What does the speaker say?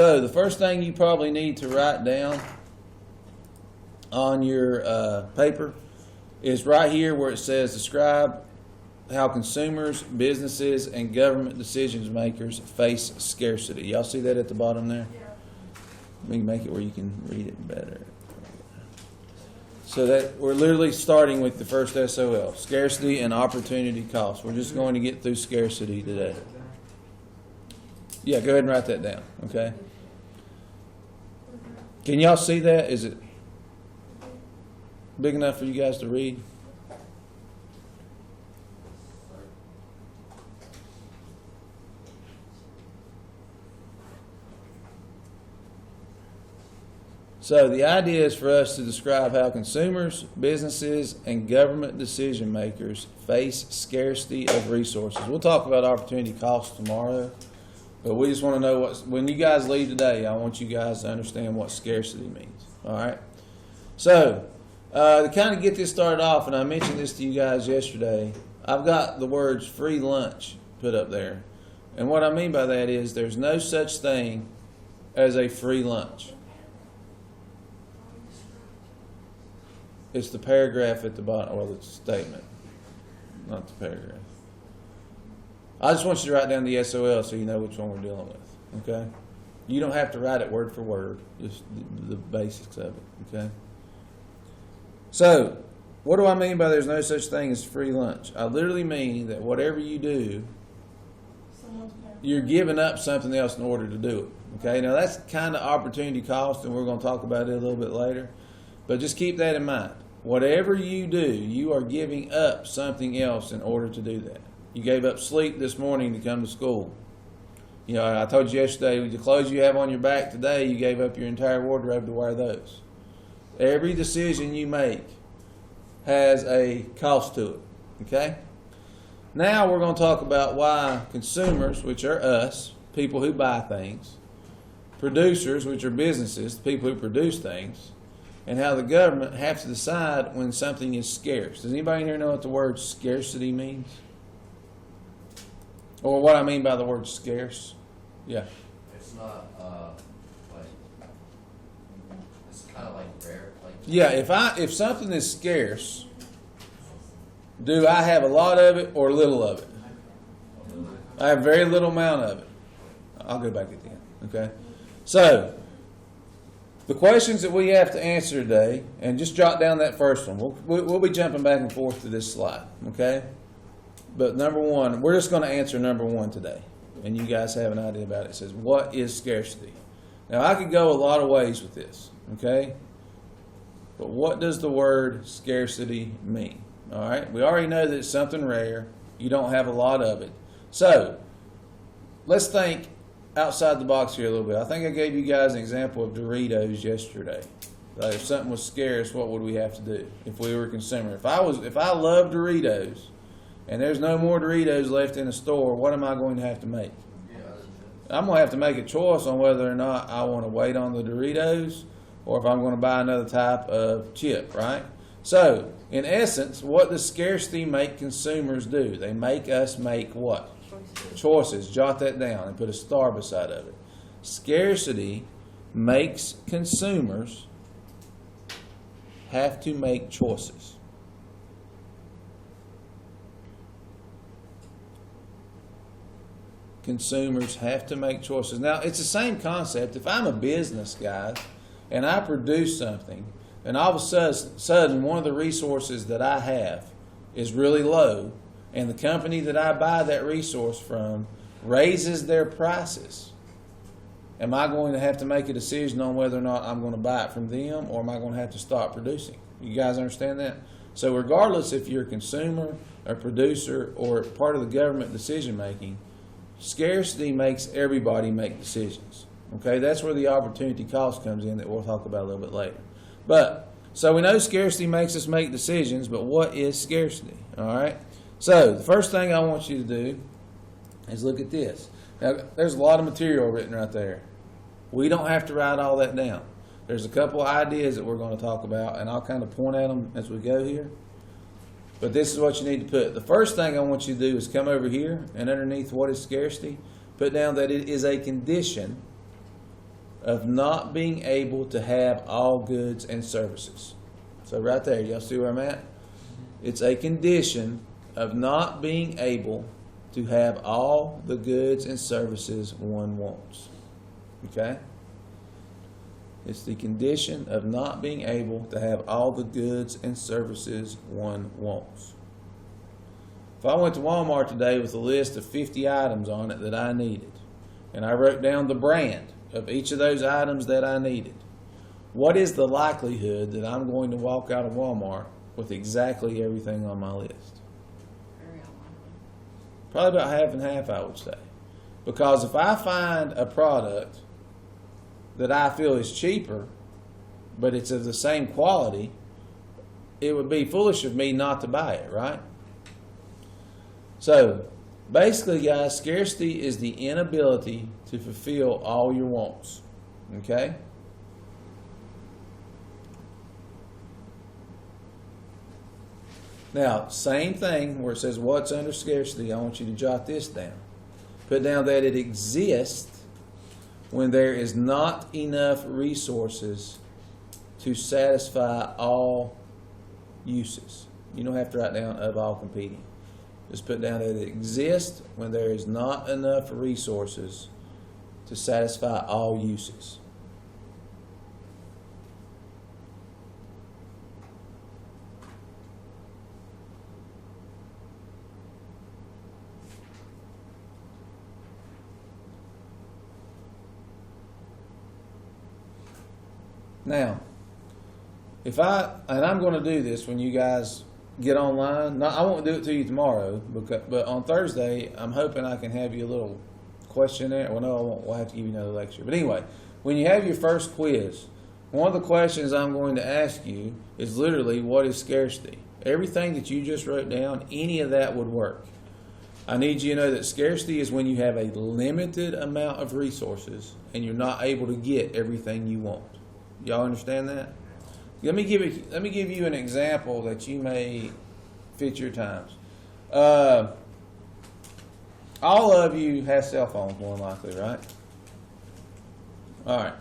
So the first thing you probably need to write down on your paper is right here where it says describe how consumers, businesses, and government decision makers face scarcity. Y'all see that at the bottom there? Yeah. Let me make it where you can read it better. So that we're literally starting with the first SOL, scarcity and opportunity cost. We're just going to get through scarcity today. Yeah, go ahead and write that down, okay? Can y'all see that? Is it big enough for you guys to read? So the idea is for us to describe how consumers, businesses, and government decision makers face scarcity of resources. We'll talk about opportunity cost tomorrow, but we just want to know when you guys leave today, I want you guys to understand what scarcity means. All right? So to kind of get this started off, and I mentioned this to you guys yesterday, I've got the words free lunch put up there. And what I mean by that is there's no such thing as a free lunch. It's the paragraph at the bottom, or the statement, not the paragraph. I just want you to write down the SOL so you know which one we're dealing with, okay? You don't have to write it word for word, just the basics of it, okay? So, what do I mean by there's no such thing as free lunch? I literally mean that whatever you do, you're giving up something else in order to do it, okay? Now, that's kind of opportunity cost, and we're going to talk about it a little bit later, but just keep that in mind. Whatever you do, you are giving up something else in order to do that. You gave up sleep this morning to come to school. You know, I told you yesterday, the clothes you have on your back today, you gave up your entire wardrobe to wear those. Every decision you make has a cost to it, okay? Now we're going to talk about why consumers, which are us, people who buy things, producers, which are businesses, people who produce things, and how the government has to decide when something is scarce. Does anybody here know what the word scarcity means? Or what I mean by the word scarce? Yeah. It's not like it's kind of like rare. Like Yeah. If something is scarce, do I have a lot of it or little of it? I have very little amount of it. I'll go back at the end. Okay. So the questions that we have to answer today, and just jot down that first one. We'll be jumping back and forth to this slide, okay? But number one, we're just going to answer number one today, and you guys have an idea about it. It says, what is scarcity? Now, I could go a lot of ways with this, okay? But what does the word scarcity mean? All right? We already know that it's something rare. You don't have a lot of it. So, let's think outside the box here a little bit. I think I gave you guys an example of Doritos yesterday. If something was scarce, what would we have to do if we were a consumer? If I love Doritos and there's no more Doritos left in the store, what am I going to have to make? I'm going to have to make a choice on whether or not I want to wait on the Doritos or if I'm going to buy another type of chip, right? So, in essence, what does scarcity make consumers do? They make us make what? Choices. Jot that down and put a star beside of it. Scarcity makes consumers have to make choices. Consumers have to make choices. Now, it's the same concept. If I'm a business guy and I produce something, and all of a sudden one of the resources that I have is really low, and the company that I buy that resource from raises their prices, am I going to have to make a decision on whether or not I'm going to buy it from them, or am I going to have to stop producing? You guys understand that? So regardless if you're a consumer, a producer, or part of the government decision making, scarcity makes everybody make decisions. Okay, that's where the opportunity cost comes in that we'll talk about a little bit later. But, so we know scarcity makes us make decisions, but what is scarcity? All right? So, the first thing I want you to do is look at this. Now, there's a lot of material written right there. We don't have to write all that down. There's a couple of ideas that we're going to talk about, and I'll kind of point at them as we go here. But this is what you need to put. The first thing I want you to do is come over here, and underneath what is scarcity, put down that it is a condition of not being able to have all goods and services. So right there, y'all see where I'm at? It's a condition of not being able to have all the goods and services one wants. Okay? It's the condition of not being able to have all the goods and services one wants. If I went to Walmart today with a list of 50 items on it that I needed, and I wrote down the brand of each of those items that I needed, what is the likelihood that I'm going to walk out of Walmart with exactly everything on my list? Very unlikely. Probably about half and half, I would say. Because if I find a product that I feel is cheaper, but it's of the same quality, it would be foolish of me not to buy it, right? So, basically, guys, scarcity is the inability to fulfill all your wants. Okay? Now, same thing where it says what's under scarcity, I want you to jot this down. Put down that it exists when there is not enough resources to satisfy all uses. You don't have to write down of all competing. Just put down that it exists when there is not enough resources to satisfy all uses. Now, I'm going to do this when you guys get online. I won't do it to you tomorrow, but on Thursday, I'm hoping I can have you a little questionnaire. Well, no, I won't. We'll have to give you another lecture. But anyway, when you have your first quiz, one of the questions I'm going to ask you is literally, what is scarcity? Everything that you just wrote down, any of that would work. I need you to know that scarcity is when you have a limited amount of resources and you're not able to get everything you want. Y'all understand that? Let me give you an example that you may fit your times. All of you have cell phones, more than likely, right? All right.